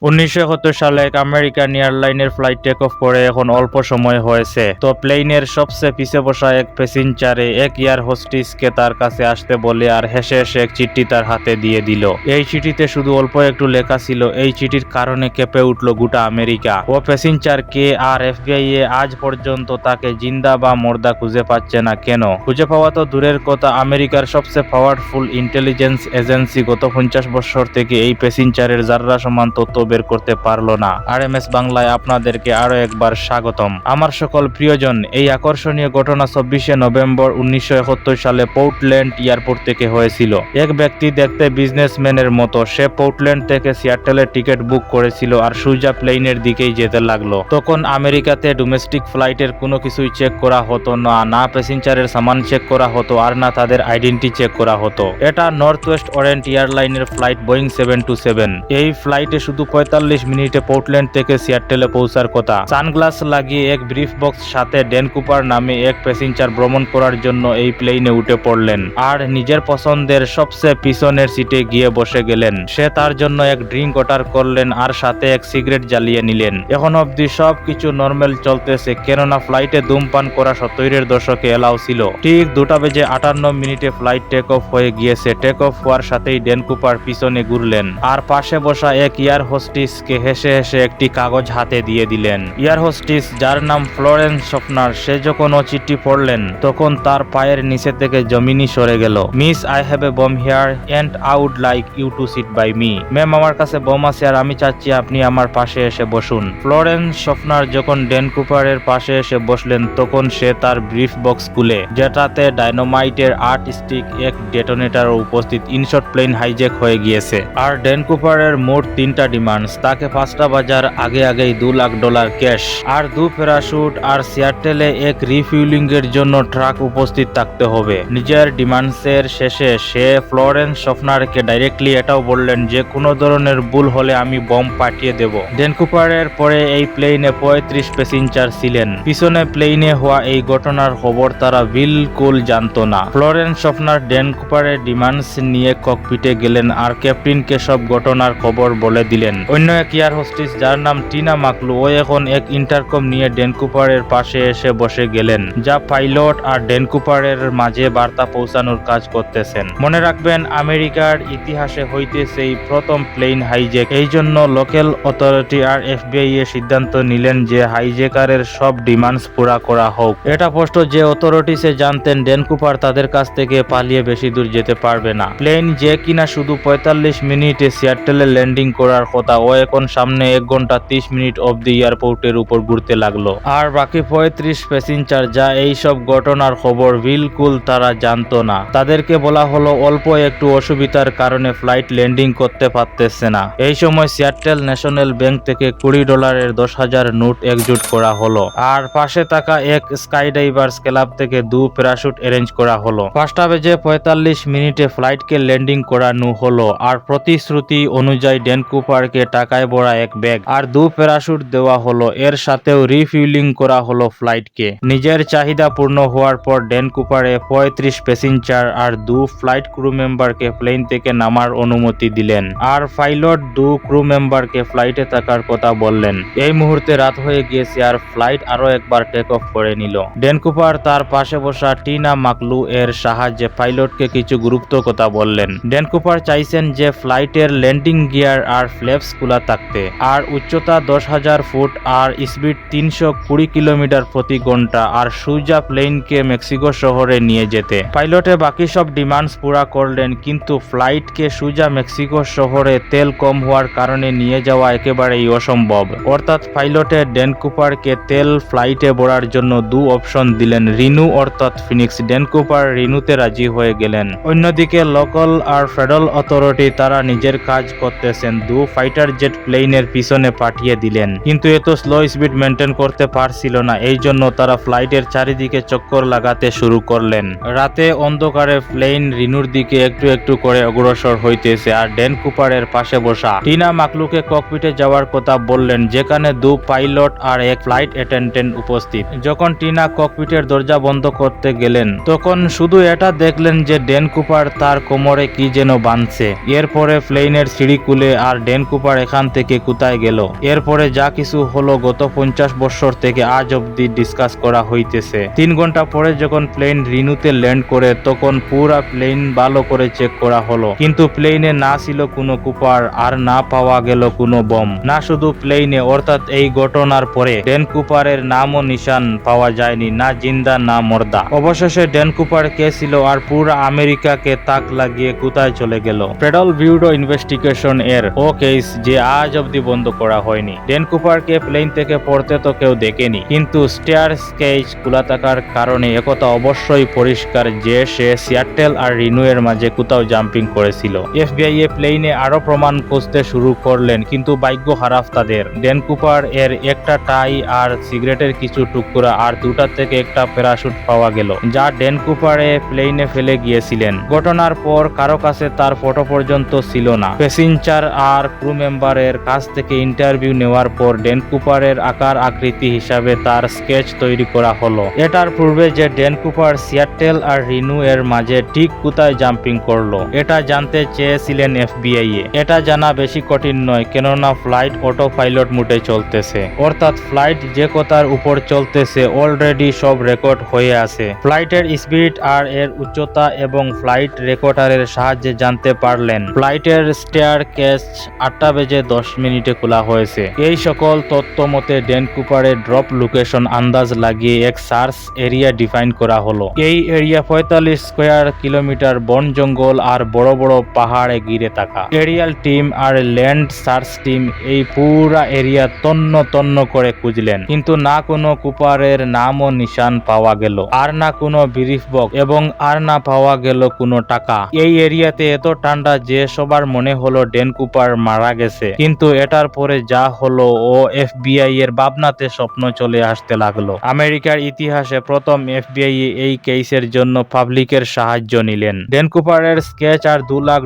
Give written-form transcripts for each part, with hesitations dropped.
1971 সালে এক American এয়ারলাইনের flight take off করে এখন অল্প সময় হয়েছে। তো প্লেনের সবচেয়ে পিছে বসা এক প্যাসেঞ্জারে এক এয়ার হোস্টেসকে তার কাছে আসতে বলে আর হেসে হেসে এক চিঠি তার হাতে দিয়ে দিল। এই চিঠিতে শুধু অল্প একটু লেখা ছিল। এই চিঠির কারণে কেঁপে উঠল গোটা আমেরিকা। ও প্যাসেঞ্জার কে আর এফবিআই আজ পর্যন্ত তাকে জিন্দা বা মুর্দা খুঁজে পাচ্ছে না কেন? খুঁজে পাওয়া তো দূরের কথা, আমেরিকার সবচেয়ে পাওয়ারফুল ইন্টেলিজেন্স এজেন্সি গত 50 বছর থেকে এই প্যাসেঞ্জারের যাররা সমান তথ্য বের করতে পারলো না। আরএমএস বাংলায় আপনাদেরকে আরো একবার স্বাগতম। আমার সকল প্রিয়জন, এই আকর্ষণীয় ঘটনা 24শে নভেম্বর 1971 সালে পোর্টল্যান্ড এয়ারপোর্ট থেকে হয়েছিল। এক ব্যক্তি দেখতে বিজনেসম্যানের মতো, সে পোর্টল্যান্ড থেকে সিয়াটেলের টিকিট বুক করেছিল আর সোজা প্লেনের দিকেই যেতে লাগলো। তখন আমেরিকাতে ডোমেস্টিক ফ্লাইটের কোনো কিছুই চেক করা হতো না, না প্যাসেঞ্জারের সামান চেক করা হতো আর না তাদের আইডেন্টি চেক করা হতো। এটা নর্থ ওয়েস্ট অরেন্ট এয়ারলাইনের ফ্লাইট বোয়িং 727। এই ফ্লাইটে শুধু 45 মিনিটে পোর্টল্যান্ড থেকে সিয়াটেলে পৌঁছার কথা। সানগ্লাস লাগিয়ে এক ব্রিফ বক্স সাথে ড্যান কুপার নামে এক প্যাসেঞ্জার ভ্রমণ করার জন্য এই প্লেনে উঠে পড়লেন আর নিজের পছন্দের সবচেয়ে পিছনের সিটে গিয়ে বসে গেলেন। সে তার জন্য এক ড্রিঙ্ক অর্ডার করলেন আর সাথে এক সিগারেট জ্বালিয়ে নিলেন। এখন অবধি সব কিছু নর্মাল চলতেছে, কেননা ফ্লাইটে ধূমপান করা 70-এর দশকে এলাও ছিল। ঠিক 2:58 ফ্লাইট টেক অফ হয়ে গিয়েছে। টেক অফ হওয়ার সাথেই ড্যান কুপার পিছনে ঘুরলেন আর পাশে বসা এক এয়ার হোস্টেসকে হেসে হেসে একটি কাগজ হাতে দিয়ে দিলেন। এয়ার হোস্টেস, যার নাম ফ্লোরেন্স শফনার, সে যখন ও চিঠি পড়লেন তখন তার পায়ের নিচে থেকে জমিনই সরে গেল। Miss, I have a bomb here and I would like you to sit by me. Ma'am, আমার কাছে বম আছে আর আমি চাচ্ছি আপনি আমার পাশে এসে বসুন। ফ্লোরেন্স শফনার যখন ড্যান কুপারের পাশে এসে বসলেন তখন সে তার ব্রিফ বক্স খুলে, যেটাতে ডাইনোমাইটের 8 স্টিক, এক ডেটোনেটরও উপস্থিত, ইনশট প্লেন হাইজ্যাক হয়ে গিয়েছে। আর ড্যান কুপারের মোট 3টা ডিমান্ডস। তাকে 5টা বাজার আগেই $2 লাখ ক্যাশ আর 2 প্যারাশুট আর সিয়াটেলে এক রিফিউলিং এর জন্য ট্রাক উপস্থিত থাকতে হবে। নিজের ডিমান্ডসের শেষে সে ফ্লোরেন্স শফনারকে ডাইরেক্টলি এটাও বললেন যে কোনো ধরনের ভুল হলে আমি বম পাঠিয়ে দেব। ড্যান কুপারের পরে এই প্লেনে 35 প্যাসেঞ্জার ছিলেন। পিছনে প্লেনে হওয়া এই ঘটনার খবর তারা বিলকুল জানতো না। ফ্লোরেন্স শফনার ড্যান কুপারের ডিমান্ডস নিয়ে ককপিটে গেলেন আর ক্যাপ্টেনকে সব ঘটনার খবর বলে দিলেন। অন্য এক এয়ার হোস্টেস, যার নাম টিনা মাকলু, ও এখন এক ইন্টারকম নিয়ে ড্যান কুপারের পাশে এসে বসে গেলেন, যা পাইলট আর ড্যান কুপারের মাঝে বার্তা পৌঁছানোর কাজ করতেছেন। মনে রাখবেন, আমেরিকার ইতিহাসে হইতেছে এই প্রথম প্লেন হাইজ্যাক। এই জন্য লোকাল অথরিটি আর এফবিআই এর সিদ্ধান্ত নিলেন যে হাইজ্যাকারের সব ডিমান্ডস পুরা করা হোক। এটা স্পষ্ট যে অথরিটিসে জানতেন ড্যান কুপার তাদের কাছ থেকে পালিয়ে বেশি দূর যেতে পারবে না। প্লেন যে কিনা শুধু 45 মিনিটে সিয়াটেলে ল্যান্ডিং করার কথা, ও এখন সামনে 1 ঘন্টা 30 মিনিট অবধি এয়ারপোর্টের উপর ঘুরতে লাগলো। আর বাকি 35 প্যাসেঞ্জার, যা এই সব ঘটনার খবর বিলকুল তারা জানতো না। তাদেরকে বলা হলো অল্প একটু অসুবিধার কারণে ফ্লাইট ল্যান্ডিং করতে পারতেছে না। এই সময় সিয়াটেল ন্যাশনাল ব্যাংক থেকে $20 10,000 নোট একজুট করা হলো আর পাশে থাকা এক স্কাইডাইভার্স ক্লাব থেকে 2 প্যারাশুট অ্যারেঞ্জ করা হলো। 5:45 ফ্লাইটকে ল্যান্ডিং করানো হলো আর প্রতিশ্রুতি অনুযায়ী ড্যান কুপারকে টাকায় ভরা এক ব্যাগ আর 2 প্যারাশুট দেওয়া হলো। এর সাথেও রিফিউলিং করা হলো ফ্লাইটকে। নিজের চাহিদা পূর্ণ হওয়ার পর ড্যান কুপারে 35 প্যাসেঞ্জার আর 2 ফ্লাইট ক্রু মেম্বারকে প্লেন থেকে নামার অনুমতি দিলেন আর পাইলট 2 ক্রু মেম্বারকে ফ্লাইটে থাকার কথা বললেন। এই মুহূর্তে রাত হয়ে গিয়েছে আর ফ্লাইট আরো একবার টেক অফ করে নিল। ড্যান কুপার তার পাশে বসা টিনা মাকলু এর সাহায্যে পাইলটকে কিছু গুরুত্ব কথা বললেন। ড্যান কুপার চাইছেন যে ফ্লাইটের ল্যান্ডিং গিয়ার আর ফ্ল্যাপস খোলা থাকতে আর উচ্চতা 10,000 ফুট আর স্পিড 320 কিলোমিটার প্রতি ঘন্টা আর সোজা প্লেনকে মেক্সিকো শহরে নিয়ে যেতে। পাইলটে বাকি সব ডিমান্ডস পুরা করলেন, কিন্তু ফ্লাইটকে সোজা মেক্সিকো শহরে তেল কম হওয়ার কারণে নিয়ে যাওয়া একেবারেই অসম্ভব। অর্থাৎ পাইলটে ড্যান কুপারকে তেল ফ্লাইটে ভরার জন্য 2 অপশন দিলেন, রিনু অর্থাৎ ফিনিক্স। ড্যান কুপার রিনুতে রাজি হয়ে গেলেন। অন্যদিকে লোকাল আর ফেডারেল অথরিটি তারা নিজের কাজ করতেছেন, 2 ফাইটার জেট প্লেনের পিছনে পাঠিয়ে দিলেন, কিন্তু এত স্লো স্পিড মেনটেন করতে পারছিল না। এই জন্য তারা ফ্লাইটের চারিদিকে চক্কর লাগাতে শুরু করলেন। রাতে অন্ধকারে প্লেন রিনুর দিকে একটু একটু করে অগ্রসর হইতেছে আর ড্যান কুপারের পাশে বসা টিনা মাকলুকে ককপিটে যাওয়ার কথা বললেন, যেখানে 2 পাইলট আর এক ফ্লাইট অ্যাটেন্ডেন্ট উপস্থিত। যখন টিনা ককপিটের দরজা বন্ধ করতে গেলেন তখন শুধু এটা দেখলেন যে ড্যান কুপার তার কোমরে কি যেন বাঁধছে। এরপরে প্লেনের সিঁড়ি খুলে আর ড্যান কুপার কুপার এখান থেকে কোথায় গেল। এরপরে যা কিছু হলো গত 50 বছর থেকে আজ অব্দি ডিসকাস করা হইতেছে। 3 ঘন্টা পরে যখন প্লেন রিনুতে ল্যান্ড করে তখন পুরা প্লেন ভালো করে চেক করা হলো, কিন্তু প্লেনে না ছিল কোনো কুপার আর না পাওয়া গেল কোনো বম। না শুধু প্লেনে, অর্থাৎ এই ঘটনার পরে ড্যান কুপারের নামও নিশান পাওয়া যায়নি, না জিন্দা না মর্দা। অবশেষে ড্যান কুপার কে ছিল আর পুরা আমেরিকাকে তাক লাগিয়ে কোথায় চলে গেল। ফেডারেল ব্যুরো ইনভেস্টিগেশন এর ও কেস যে আজ অব্দি বন্ধ করা হয়নি। ড্যান কুপারকে প্লেন থেকে পড়তে তো কেউ দেখেনি, কিন্তু স্টেয়ার স্কেচ খোলা থাকার কারণে একথা অবশ্যই পরিষ্কার যে সে সিয়াটেল আর রিনু এর মাঝে কোথাও জাম্পিং করেছিল। এফবিআই এ প্লেনে আরো প্রমাণ খুঁজতে শুরু করলেন, কিন্তু ভাগ্য খারাপ তাদের। ড্যান কুপার এর একটা টাই আর সিগারেটের কিছু টুকরা আর দুটা থেকে একটা প্যারাশুট পাওয়া গেল, যা ড্যান কুপারে প্লেনে ফেলে গিয়েছিলেন। ঘটনার পর কারো কাছে তার ফটো পর্যন্ত ছিল না। প্যাসেঞ্জার আর ক্রু মেম্বারের কাছ থেকে ইন্টারভিউ নেওয়ার পর ড্যান কুপারের আকার আকৃতি হিসাবে তার স্কেচ তৈরি করা হলো। এটার পূর্বে যে ড্যান কুপার সিয়াটেল আর রিনু এর মাঝে ঠিক কোথায় জাম্পিং করলো এটা জানতে চেয়েছিলেন এফবিআই এ। এটা জানা বেশি কঠিন নয়, কেননা ফ্লাইট অটো পাইলট মোডে চলতেছে, অর্থাৎ ফ্লাইট যে কথার উপর চলতেছে অলরেডি সব রেকর্ড হয়ে আছে। ফ্লাইটের স্পিড আর এর উচ্চতা এবং ফ্লাইট রেকর্ডারের সাহায্যে জানতে পারলেন ফ্লাইটের স্টেয়ার কেস 8:10 খোলা হয়েছে। এই সকল তথ্য মতে ড্যান কুপারের ড্রপ লোকেশন আন্দাজ লাগিয়ে এক সার্চ এরিয়া ডিফাইন করা হলো। এই এরিয়া 45 স্কয়ার কিলোমিটার বন জঙ্গল আর বড় বড় পাহাড়ে ঘিরে থাকা। এরিয়াল টিম আর ল্যান্ড সার্চ টিম এই পুরা এরিয়া তন্ন তন্ন করে খুঁজলেন, কিন্তু না কোনো কুপারের নাম ও নিশান পাওয়া গেল, আর না কোনো ব্রিফ বক্স, এবং আর না পাওয়া গেল কোনো টাকা। এই এরিয়াতে এত ঠান্ডা যে সবার মনে হলো ড্যান কুপার মারা গেছে, কিন্তু এটার পরে যা হলো ও এফবিআই এর ভাবনাতে স্বপ্ন চলে আসতে লাগলো। আমেরিকার ইতিহাসে প্রথম এফবিআই এই কেসের জন্য পাবলিকের সাহায্য নিলেন। ড্যান কুপারের স্কেচ আর $2 লাখ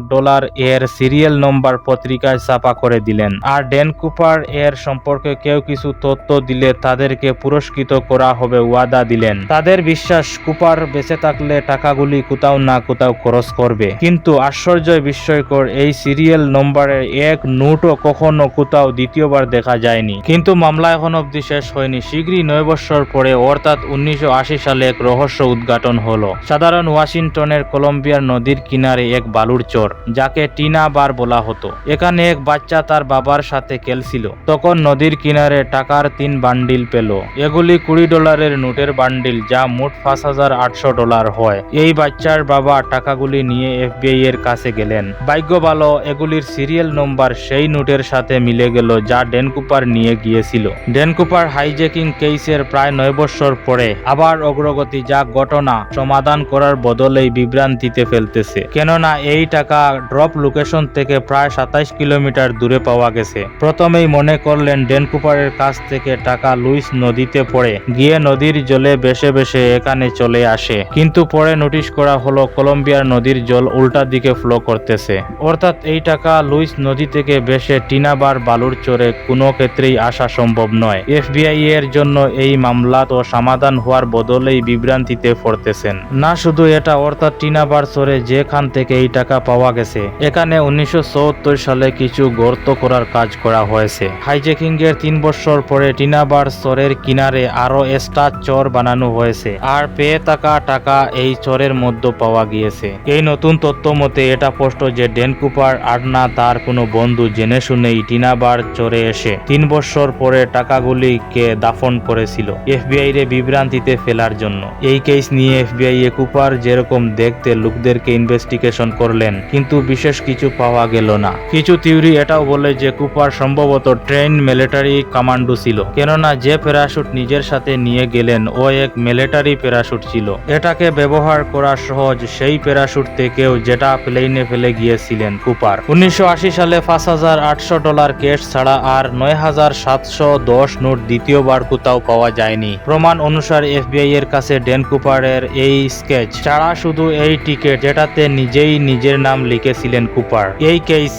এর সিরিয়াল নম্বর পত্রিকায় ছাপা করে দিলেন, আর ড্যান কুপার এর সম্পর্কে কেউ কিছু তথ্য দিলে তাদেরকে পুরস্কৃত করা হবে ওয়াদা দিলেন। তাদের বিশ্বাস কুপার বেঁচে থাকলে টাকাগুলি কোথাও না কোথাও খরচ করবে, কিন্তু আশ্চর্য বিস্ময়কর এই সিরিয়াল নম্বরের এক নোটও কখনো কোথাও দ্বিতীয়বার দেখা যায়নি। কিন্তু মামলা এখন অব্দি শেষ হয়নি। শীঘ্রই 9 বছর পরে, অর্থাৎ 1980 সালে এক রহস্য উদ্ঘাটন হলো। সাধারণ ওয়াশিংটনের কলম্বিয়ার নদীর কিনারে এক বালুর চর, যাকে টিনা বার বলা হতো। এখানে এক বাচ্চা তার বাবার সাথে খেলছিল, তখন নদীর কিনারে টাকার 3 বান্ডিল পেল। এগুলি $20 নোটের বান্ডিল, যা মোট $5,800 হয়। এই বাচ্চার বাবা টাকাগুলি নিয়ে এফবিআই এর কাছে গেলেন। ভাগ্য ভালো, এগুলির সিরিয়াল নম্বর সেই নোটের সাথে মিলে গেল যা ড্যান কুপার নিয়ে গিয়েছিল। ড্যান কুপার হাইজ্যাকিং কেসের প্রায় 9 বছর পরে আবার অগ্রগতি, যা ঘটনা সমাধান করার বদলেই বিভ্রান্তিতে ফেলতেছে, কেননা এই টাকা ড্রপ লোকেশন থেকে প্রায় 27 কিলোমিটার দূরে পাওয়া গেছে। প্রথমেই মনে করলেন ড্যান কুপারের কাছ থেকে টাকা লুইস নদীতে পড়ে গিয়ে নদীর জলে ভেসে ভেসে এখানে চলে আসে, কিন্তু পরে নোটিশ করা হলো কলম্বিয়ার নদীর জল উল্টা দিকে ফ্লো করতেছে, অর্থাৎ এই টাকা লুইস নদী থেকে ভেসে টিনাবার বালুর চরে কোনো ক্ষেত্রেই আসা সম্ভব নয়। এফবিআই এর জন্য এই মামলা তো সমাধান হওয়ার বদলেই বিভ্রান্তিতে পড়তেছেন। না শুধু এটা, অর্থাৎ টিনাবার চরে যেখান থেকে এই টাকা পাওয়া গেছে, এখানে 1974 সালে কিছু গর্ত করার কাজ করা হয়েছে। হাইজ্যাকিং এর 3 বছর পরে টিনাবার চরের কিনারে আরো এক্সট্রা চর বানানো হয়েছে, আর পেয়ে থাকা টাকা এই চরের মধ্যে পাওয়া গিয়েছে। এই নতুন তথ্য মতে এটা স্পষ্ট যে ড্যান কুপার আর না তার কোনো বন্ধু জেনে শুনেই টিনাবার চরে এসে 3 বছর পরে টাকাগুলিকে দাফন করেছিল এফবিআই রে বিভ্রান্তিতে ফেলার জন্য। এই কেস নিয়ে এফবিআই এ কুপার যেরকম দেখতে লোকদেরকে ইনভেস্টিগেশন করলেন, কিন্তু বিশেষ কিছু পাওয়া গেল না। কিছু থিওরি এটাও বলে যে কুপার সম্ভবত ট্রেন মিলিটারি কমান্ডো ছিল, কেননা যে প্যারাশুট নিজের সাথে নিয়ে গেলেন ও এক মিলিটারি প্যারাশুট ছিল। এটাকে ব্যবহার করা সহজ সেই প্যারাশুট থেকেও যেটা প্লেনে ফেলে গিয়েছিলেন কুপার। 1980 সালে $5,800 ক্যাশ ছাড়া আর 9,710 নোট দ্বিতীয়বার কোথাও পাওয়া যায়নি। প্রমাণ অনুসারে এফবিআই এর কাছে ড্যান কুপারের এই স্কেচ ছাড়া শুধু এই টিকেট, যেটাতে নিজেই নিজের নাম লিখেছিলেন কুপার। এই কেস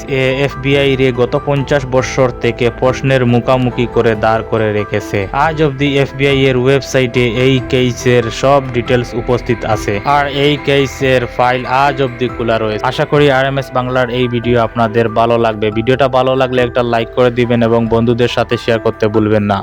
এফবিআই রে গত 50 বছর থেকে প্রশ্নের মুখোমুখি করে দাঁড় করে রেখেছে। আজ অব্দি এফবিআই এর ওয়েবসাইটে এই কেসের সব ডিটেলস উপস্থিত আছে, আর এই কেসের ফাইল আজ অব্দি খোলা রয়েছে। আশা করি আরএমএস বাংলার এই ভিডিও আপনাদের ভালো লাগবে। ভিডিও ভিডিওটা ভালো লাগলে একটা লাইক করে দিবেন এবং বন্ধুদের সাথে শেয়ার করতে ভুলবেন না।